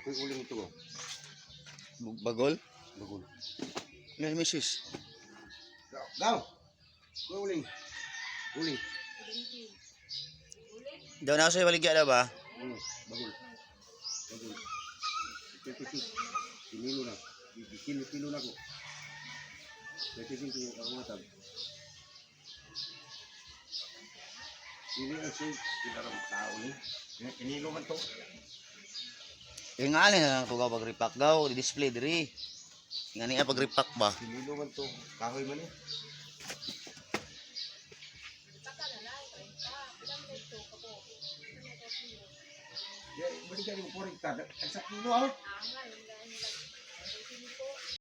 Kuy uling ito ko. Bagol? Bagol. Yan, misis. Gaw! Kuy uling. Uling. Daw na sa'yo baligya na ba? Bagol. Bagol. Ito. Kinilo na. Kilo na ko. Ito ang matag. Ini ang siya. Kinarang tao ni. Kinilo man to. Ingali na lang ito ka pag-repack daw. Di-display diri. Nga niya pag-repack ba? Kinilo man to. Kahoy man eh. Ya, balik ka rin po rin. Ang sakino ah.